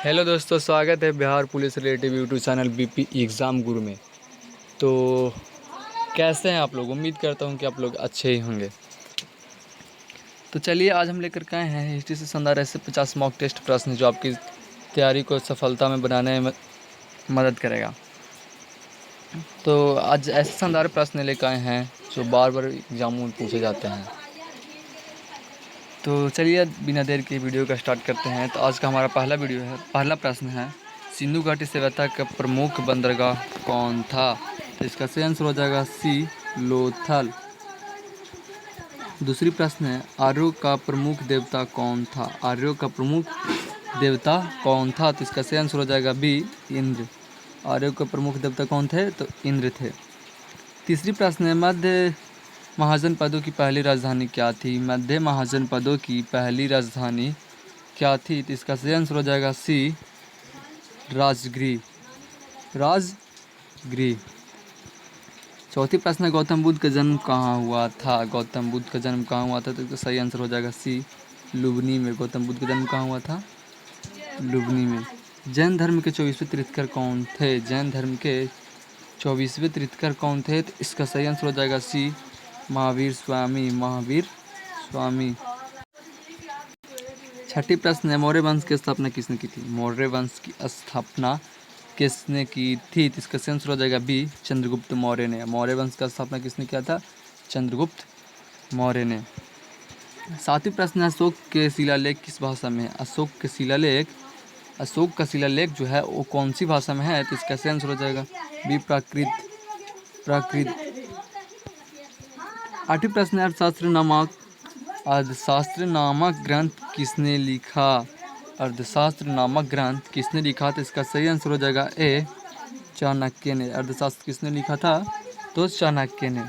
Hello दोस्तों, स्वागत है Bihar police relative YouTube channel BP exam गुरु में। तो कैसे हैं आप लोग? उम्मीद करता हूं कि आप लोग अच्छे ही होंगे। तो चलिए, आज हम लेकर के आए हैं हिस्ट्री से शानदार ऐसे 50 मॉक टेस्ट प्रश्न जो आपकी तैयारी को सफलता में बनाने में मदद करेगा। तो आज ऐसे शानदार प्रश्न लेकर आए हैं जो बार बार एग्जामों में पूछे जाते हैं। तो चलिए, बिना देर के वीडियो का स्टार्ट करते हैं। तो आज का हमारा पहला प्रश्न है, सिंधु घाटी सभ्यता का प्रमुख बंदरगाह कौन था? तो इसका सही आंसर हो जाएगा सी, लोथल। दूसरी प्रश्न है, आर्यों का प्रमुख देवता कौन था? आर्यों का प्रमुख देवता कौन था? तो इसका सही आंसर हो जाएगा बी, इंद्र। आर्यों के प्रमुख देवता कौन थे? तो इंद्र थे। तीसरी प्रश्न है, मध्य महाजनपदों की पहली राजधानी क्या थी? मध्य महाजनपदों की पहली राजधानी क्या थी? तो इसका सही आंसर हो जाएगा सी, राजगृह। चौथी प्रश्न है, गौतम बुद्ध का जन्म कहाँ हुआ था? गौतम बुद्ध का जन्म कहाँ हुआ था? तो इसका सही आंसर हो जाएगा सी, लुबनी में। गौतम बुद्ध का जन्म कहाँ हुआ था? लुबनी में। जैन धर्म के 24वें तीर्थंकर कौन थे? जैन धर्म के 24वें तीर्थंकर कौन थे? तो इसका सही आंसर हो जाएगा सी, महावीर स्वामी। छठी प्रश्न है, मौर्य वंश की स्थापना किसने की थी? मौर्य वंश की स्थापना किसने की थी? तो इसका आंसर हो जाएगा बी, चंद्रगुप्त मौर्य ने। मौर्य वंश का स्थापना किसने किया था? चंद्रगुप्त मौर्य ने। सातवीं प्रश्न है, अशोक के शिलालेख किस भाषा में है? अशोक का शिलालेख जो है वो कौन सी भाषा में है? तो इसका सही आंसर हो जाएगा बी, प्राकृत। आठवीं प्रश्न है, अर्थशास्त्र नामक ग्रंथ किसने लिखा? अर्थशास्त्र नामक ग्रंथ किसने लिखा? तो इसका सही आंसर हो जाएगा ए, चाणक्य ने। अर्थशास्त्र किसने लिखा था? तो चाणक्य ने।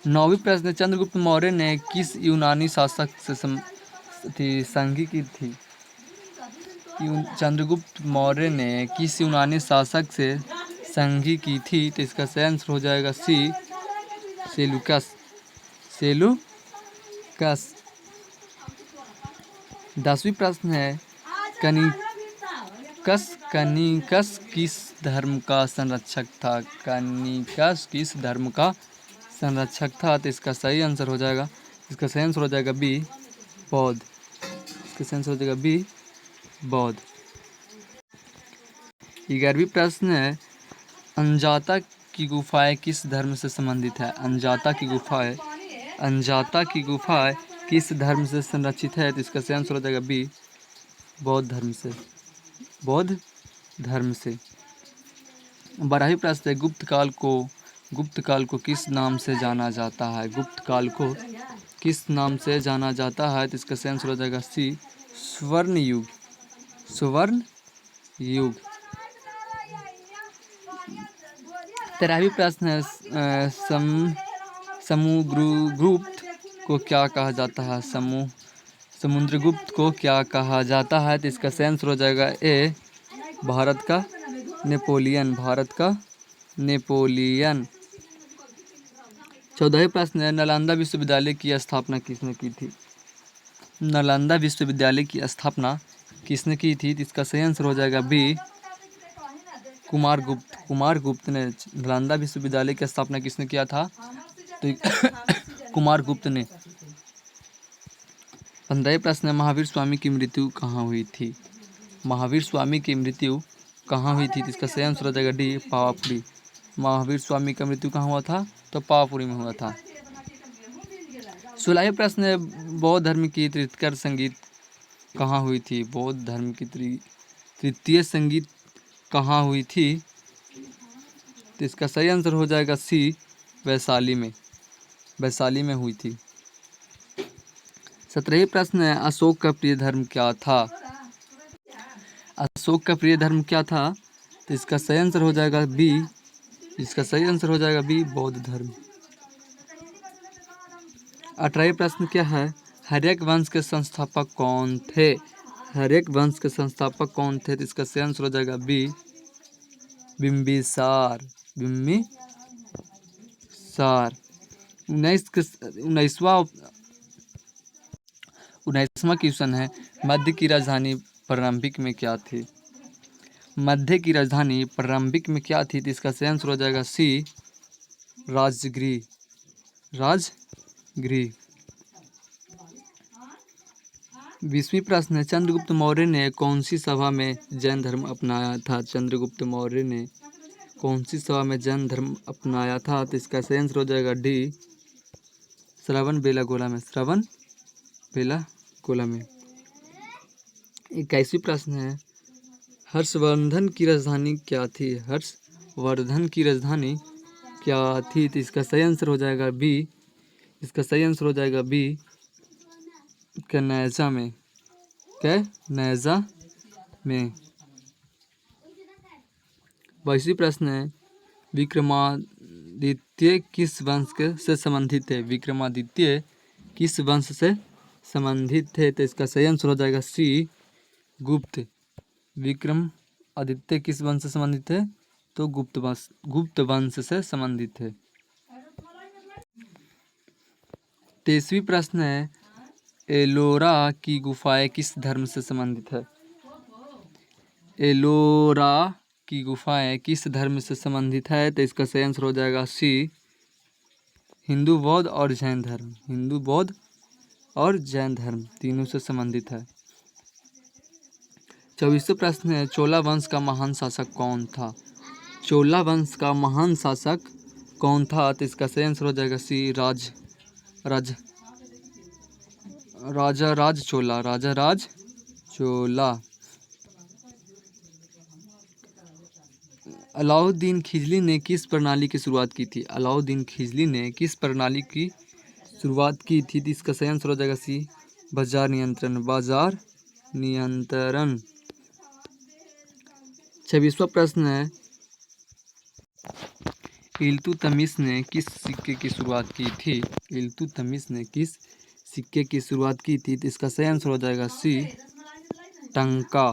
नौवीं प्रश्न, चंद्रगुप्त मौर्य ने किस यूनानी शासक से संधि की थी? चंद्रगुप्त मौर्य ने किस यूनानी शासक से संधि की थी? तो इसका सही आंसर हो जाएगा सी, सेलुकस। 10वीं प्रश्न है, कनिकस किस धर्म का संरक्षक था? कनिकस किस धर्म का संरक्षक था? तो इसका सही आंसर हो जाएगा बी, बौद्ध। इसका सही आंसर हो जाएगा बी, बौद्ध। 11वीं प्रश्न है, अंजाता की गुफाएं किस धर्म से संबंधित है? अंजाता की गुफाएं किस धर्म से संरक्षित है? तो इसका सही आंसर हो जाएगा बी, बौद्ध धर्म से। 12वीं प्रश्न है, गुप्त काल को किस नाम से जाना जाता है? गुप्त काल को किस नाम से जाना जाता है? तो इसका सही आंसर हो जाएगा सी, स्वर्ण युग। 13वीं प्रश्न है, समुद्रगुप्त को क्या कहा जाता है? समुद्रगुप्त को क्या कहा जाता है? तो इसका सही आंसर हो जाएगा ए, भारत का नेपोलियन। 14वीं प्रश्न है, नालंदा विश्वविद्यालय की स्थापना किसने की थी? नालंदा विश्वविद्यालय की स्थापना किसने की थी? तो इसका सही आंसर हो जाएगा बी, कुमारगुप्त ने। नालंदा विश्वविद्यालय की स्थापना किसने किया था? तो कुमारगुप्त ने। 15वें प्रश्न है, महावीर स्वामी की मृत्यु कहाँ हुई थी? महावीर स्वामी की मृत्यु कहाँ हुई थी? तो इसका सही आंसर हो जाएगा डी, पावापुरी। महावीर स्वामी का मृत्यु कहाँ हुआ था? तो पावापुरी में हुआ था। 16वें प्रश्न है, बौद्ध धर्म की तीर्थंकर संगीत कहाँ हुई थी? बौद्ध धर्म की तृतीय संगीत कहाँ हुई थी? तो इसका सही आंसर हो जाएगा सी, वैशाली में हुई थी। 17वें प्रश्न है, अशोक का प्रिय धर्म क्या था? अशोक का प्रिय धर्म क्या था? तो इसका सही आंसर हो जाएगा बी, बौद्ध धर्म। 18वें प्रश्न क्या है, हर्यक वंश के संस्थापक कौन थे? तो इसका सही आंसर हो जाएगा बी, बिम्बिसार। 19वां क्वेश्चन है, मध्य की राजधानी प्रारंभिक में क्या थी? मध्य की राजधानी प्रारंभिक में क्या थी? तो इसका सही आंसर हो जाएगा सी, राजगृह। राजगृह। 20वीं प्रश्न है, चंद्रगुप्त मौर्य ने कौन सी सभा में जैन धर्म अपनाया था? चंद्रगुप्त मौर्य ने कौन सी सभा में जैन धर्म अपनाया था? तो इसका सही आंसर हो जाएगा डी, श्रवण बेलागोला में। श्रवण बेलागोला में। 21वीं प्रश्न है, हर्षवर्धन की राजधानी क्या थी? हर्षवर्धन की राजधानी क्या थी? तो इसका सही आंसर हो जाएगा बी। इसका सही आंसर हो जाएगा बी, कनैजा में। कनैजा में। 22वीं प्रश्न है, विक्रमादित्य किस वंश से संबंधित है? विक्रमादित्य किस वंश से संबंधित है? तो इसका सही आंसर हो जाएगा सी, गुप्त। विक्रमादित्य किस वंश से संबंधित है? तो गुप्त वंश से संबंधित है। 23वीं प्रश्न है, एलोरा की गुफाएं किस धर्म से संबंधित है? एलोरा की गुफाएं किस धर्म से संबंधित है? तो इसका सही आंसर हो जाएगा सी, हिंदू, बौद्ध और जैन धर्म। हिंदू, बौद्ध और जैन धर्म तीनों से संबंधित है। 24वां प्रश्न है, चोला वंश का महान शासक कौन था? चोला वंश का महान शासक कौन था? तो इसका सही आंसर हो जाएगा सी, राजा राज चोला। राजा राज चोला। अलाउद्दीन खिलजी ने किस प्रणाली की शुरुआत की थी? अलाउद्दीन खिलजी ने किस प्रणाली की शुरुआत की थी? तो इसका सही आंसर हो जाएगा सी, बाजार नियंत्रण। बाजार नियंत्रण। 26वां प्रश्न है, इल्तुतमिश ने किस सिक्के की शुरुआत की थी? इल्तुतमिश ने किस सिक्के की शुरुआत की थी? तो इसका सही आंसर हो जाएगा सी, टंका।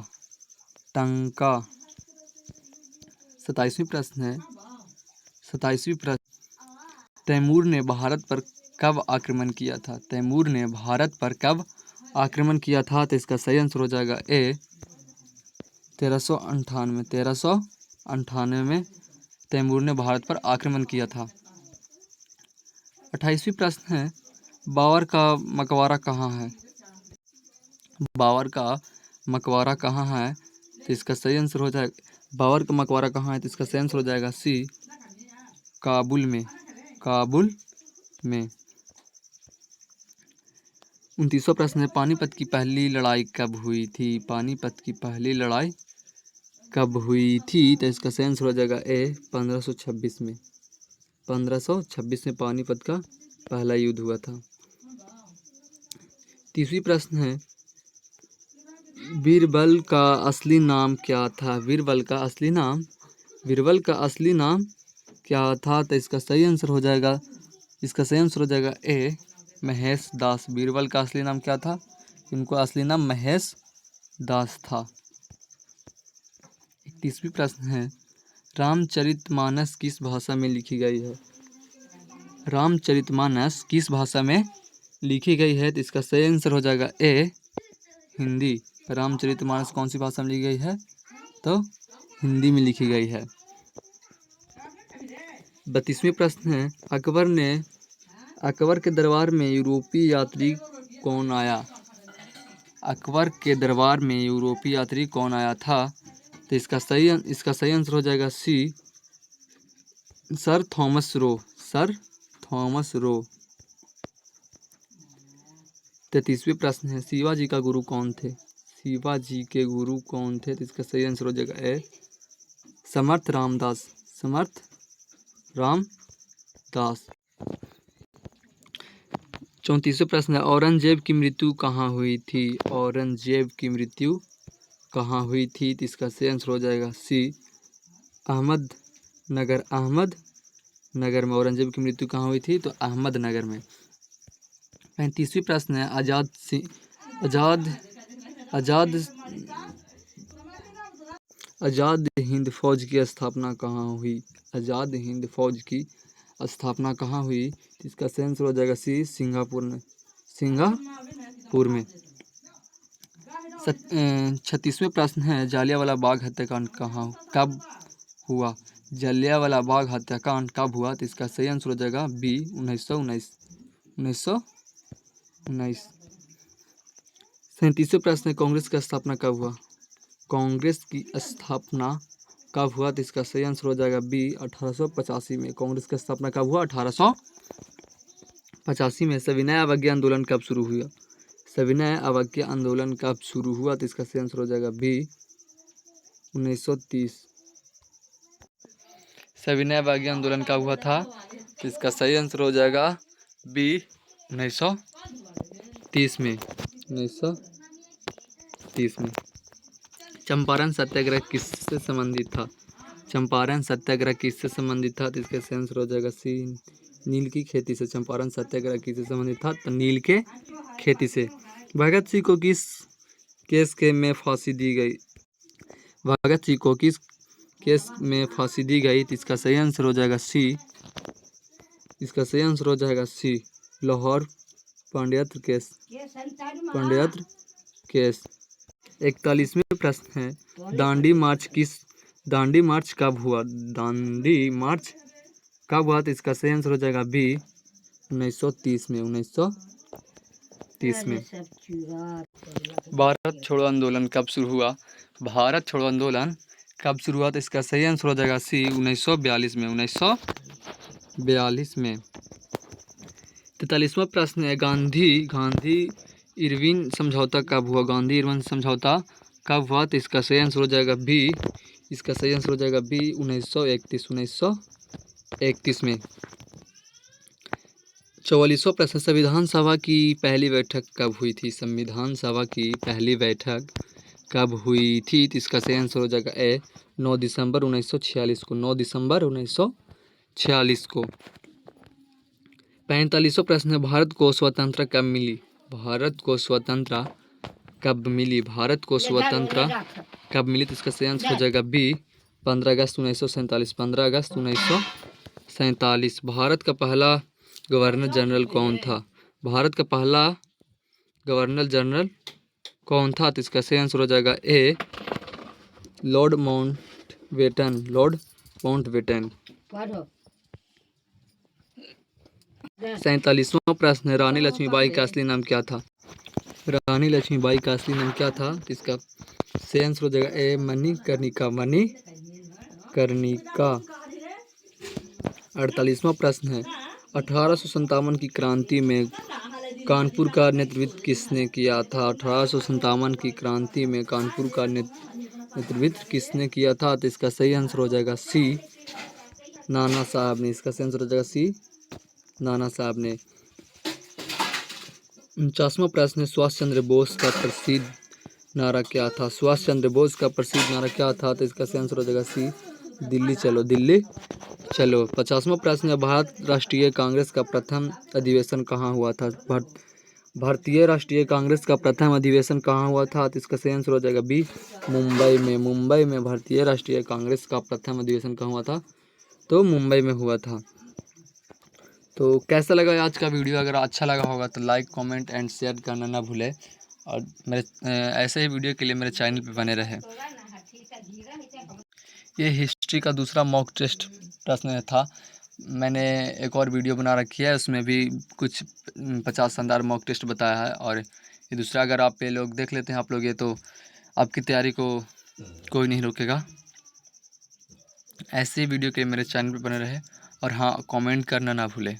टंका। 27वीं प्रश्न है, 27वीं प्रश्न, तैमूर ने भारत पर कब आक्रमण किया था? तैमूर ने भारत पर कब आक्रमण किया था? तो इसका सही आंसर हो जाएगा ए, 1398। 1398 में तैमूर ने भारत पर आक्रमण किया था। 28वीं प्रश्न है, बाबर का मकबरा कहाँ है? बाबर का मकबरा कहाँ है? तो इसका सही आंसर हो जाएगा, बाबर का मकबरा कहाँ है? तो इसका सही आंसर हो जाएगा सी, काबुल में। काबुल में। 29वां प्रश्न है, पानीपत की पहली लड़ाई कब हुई थी? पानीपत की पहली लड़ाई कब हुई थी? तो इसका सही आंसर हो जाएगा ए, 1526 में। 1526 में पानीपत का पहला युद्ध हुआ था। 30वीं प्रश्न है, बीरबल का असली नाम क्या था? बीरबल का असली नाम क्या था? तो इसका सही आंसर हो जाएगा, ए, महेश दास। बीरबल का असली नाम क्या था? इनका असली नाम महेश दास था। 31वीं प्रश्न है, रामचरितमानस किस भाषा में लिखी गई है? रामचरितमानस किस भाषा में लिखी गई है? तो इसका सही आंसर हो जाएगा ए, हिंदी। रामचरितमानस कौन सी भाषा में लिखी गई है? तो हिंदी में लिखी गई है। 32वें प्रश्न है, अकबर के दरबार में यूरोपीय यात्री कौन आया? अकबर के दरबार में यूरोपीय यात्री कौन आया था? तो इसका सही आंसर हो जाएगा C, Sir Thomas Roe. Sir Thomas Roe. 33वें प्रश्न है, शिवाजी का गुरु कौन थे? शिवाजी के गुरु कौन थे? तो इसका सही आंसर हो जाएगा ए, समर्थ रामदास। समर्थ रामदास। 34वां प्रश्न है, औरंगजेब की मृत्यु कहाँ हुई थी? औरंगजेब की मृत्यु कहाँ हुई थी? तो इसका सही आंसर हो जाएगा सी, अहमदनगर। अहमदनगर में औरंगजेब की मृत्यु कहाँ हुई थी? तो अहमदनगर में। 35वीं प्रश्न है, आज़ाद हिंद फौज की स्थापना कहाँ हुई? आज़ाद हिंद फौज की स्थापना कहाँ हुई? इसका सही आंसर हो जाएगा सी, सिंगापुर में। सिंगापुर में। 36वें प्रश्न है, जालियांवाला बाग हत्याकांड कब हुआ? जालियांवाला बाग हत्याकांड कब हुआ? तो इसका सही आंसर हो जाएगा बी 1919। 1919। 37वें प्रश्न है, कांग्रेस की स्थापना कब हुआ? कांग्रेस की स्थापना कब हुआ? तो इसका सही आंसर हो जाएगा बी 1885 में। कांग्रेस की स्थापना कब हुआ? 1885 में। सविनय अवज्ञा आंदोलन कब शुरू हुआ? सविनय अवज्ञा आंदोलन कब शुरू हुआ? तो इसका सही आंसर हो जाएगा बी 1930। सविनय अवज्ञा आंदोलन कब हुआ था? तो इसका सही आंसर हो जाएगा बी 1930 में। 1930 में। चंपारण सत्याग्रह किससे संबंधित था? चंपारण सत्याग्रह किससे संबंधित था? तो इसका सही आंसर हो जाएगा सी नील की खेती से। चंपारण सत्याग्रह किससे संबंधित था? तो नील के खेती से। भगत सिंह को किस केस के में फांसी दी गई? भगत सिंह को किस केस में फांसी दी गई? तो इसका सही आंसर हो जाएगा सी। इसका सही आंसर हो जाएगा सी, लाहौर पांड्यत्र केस। पांड्यत्र केस। 41वें प्रश्न है, दांडी मार्च कब हुआ? दांडी मार्च कब हुआ? तो इसका सही आंसर हो जाएगा बी 1930 में। 1930 में। भारत छोड़ो आंदोलन कब शुरू हुआ? भारत छोड़ो आंदोलन कब शुरू हुआ? तो इसका सही आंसर हो जाएगा सी 1942 में। 1942 में। 43वां प्रश्न है, गांधी इरविन समझौता कब हुआ? गांधी इरविन समझौता कब हुआ? तो इसका सही आंसर हो जाएगा बी। इसका सही आंसर हो जाएगा बी 1931। 1931 में। 44वां प्रश्न, संविधान सभा की पहली बैठक कब हुई थी? संविधान सभा की पहली बैठक कब हुई थी? तो इसका सही आंसर हो जाएगा ए 9 दिसंबर 1946 को। 9 दिसंबर 1946 को। 45वां प्रश्न है, भारत को स्वतंत्रता कब मिली? भारत को स्वतंत्रता कब मिली? भारत को स्वतंत्रता कब मिली? तो इसका सही आंसर हो जाएगा बी 15 अगस्त 1947। 15 अगस्त 1947। भारत का पहला गवर्नर जनरल कौन था? भारत का पहला गवर्नर जनरल कौन था? तो इसका सही आंसर हो जाएगा A Lord Mountbatten. Lord Mountbatten. 47वां प्रश्न है, रानी लक्ष्मीबाई का असली नाम क्या था? रानी लक्ष्मीबाई का असली नाम क्या था? तो इसका सही आंसर हो जाएगा ए मणिकर्णिका। मणिकर्णिका। 48वां प्रश्न है, 1857 की क्रांति में कानपुर का नेतृत्व किसने किया था? 1857 की क्रांति में कानपुर का नेतृत्व किसने किया था? तो इसका सही आंसर हो जाएगा सी नाना साहब ने। इसका सही आंसर हो जाएगा सी नाना साहब ने। 49वां प्रश्न है, सुभाष चंद्र बोस का प्रसिद्ध नारा क्या था? सुभाष चंद्र बोस का प्रसिद्ध नारा क्या था? तो इसका सही आंसर हो जाएगा सी दिल्ली चलो। दिल्ली चलो। 50वां प्रश्न है, भारत राष्ट्रीय कांग्रेस का प्रथम अधिवेशन कहाँ हुआ था? भारतीय राष्ट्रीय कांग्रेस का प्रथम अधिवेशन कहाँ हुआ था? तो इसका सही आंसर हो जाएगा बी मुंबई में। मुंबई में भारतीय राष्ट्रीय कांग्रेस का प्रथम अधिवेशन कहाँ हुआ था? तो मुंबई में हुआ था। तो कैसा लगा आज का वीडियो? अगर अच्छा लगा होगा तो लाइक कमेंट एंड शेयर करना ना भूलें, और मेरे ऐसे ही वीडियो के लिए मेरे चैनल पे बने रहें। ये हिस्ट्री का दूसरा मॉक टेस्ट प्रश्न था। मैंने एक और वीडियो बना रखी है, उसमें भी कुछ 50 शानदार मॉक टेस्ट बताया है, और ये दूसरा अगर आप ये लोग देख लेते हैं आप लोग, ये तो आपकी तैयारी को कोई नहीं रोकेगा। ऐसे ही वीडियो के लिए मेरे चैनल पे बने रहे, और हाँ, कमेंट करना ना भूलें।